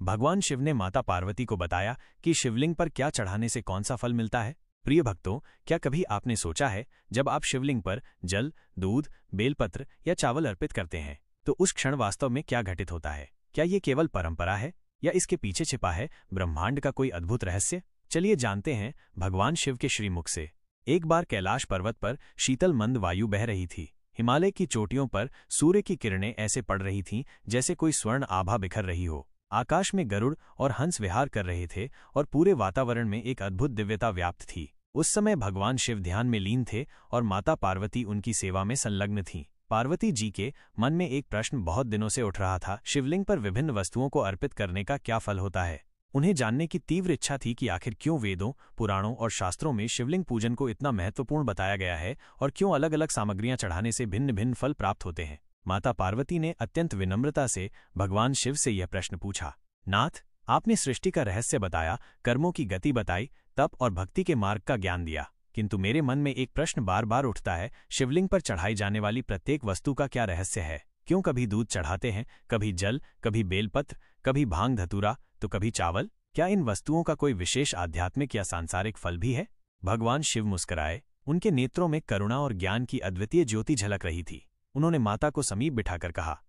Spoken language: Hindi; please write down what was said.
भगवान शिव ने माता पार्वती को बताया कि शिवलिंग पर क्या चढ़ाने से कौन सा फल मिलता है। प्रिय भक्तों, क्या कभी आपने सोचा है, जब आप शिवलिंग पर जल, दूध, बेलपत्र या चावल अर्पित करते हैं तो उस क्षण वास्तव में क्या घटित होता है? क्या ये केवल परंपरा है या इसके पीछे छिपा है ब्रह्मांड का कोई अद्भुत रहस्य? चलिए जानते हैं भगवान शिव के श्रीमुख से। एक बार कैलाश पर्वत पर शीतल मंद वायु बह रही थी। हिमालय की चोटियों पर सूर्य की किरणें ऐसे पड़ रही थीं जैसे कोई स्वर्ण आभा बिखर रही हो। आकाश में गरुड़ और हंस विहार कर रहे थे और पूरे वातावरण में एक अद्भुत दिव्यता व्याप्त थी। उस समय भगवान शिव ध्यान में लीन थे और माता पार्वती उनकी सेवा में संलग्न थीं। पार्वती जी के मन में एक प्रश्न बहुत दिनों से उठ रहा था, शिवलिंग पर विभिन्न वस्तुओं को अर्पित करने का क्या फल होता है। उन्हें जानने की तीव्र इच्छा थी कि आखिर क्यों वेदों, पुराणों और शास्त्रों में शिवलिंग पूजन को इतना महत्वपूर्ण बताया गया है और क्यों अलग अलग सामग्रियां चढ़ाने से भिन्न भिन्न फल प्राप्त होते हैं। माता पार्वती ने अत्यंत विनम्रता से भगवान शिव से यह प्रश्न पूछा। नाथ, आपने सृष्टि का रहस्य बताया, कर्मों की गति बताई, तप और भक्ति के मार्ग का ज्ञान दिया, किंतु मेरे मन में एक प्रश्न बार बार उठता है, शिवलिंग पर चढ़ाई जाने वाली प्रत्येक वस्तु का क्या रहस्य है? क्यों कभी दूध चढ़ाते हैं, कभी जल, कभी बेलपत्र, कभी भांग धतूरा, तो कभी चावल? क्या इन वस्तुओं का कोई विशेष आध्यात्मिक या सांसारिक फल भी है? भगवान शिव मुस्कुराए। उनके नेत्रों में करुणा और ज्ञान की अद्वितीय ज्योति झलक रही थी। उन्होंने माता को समीप बिठाकर कहा,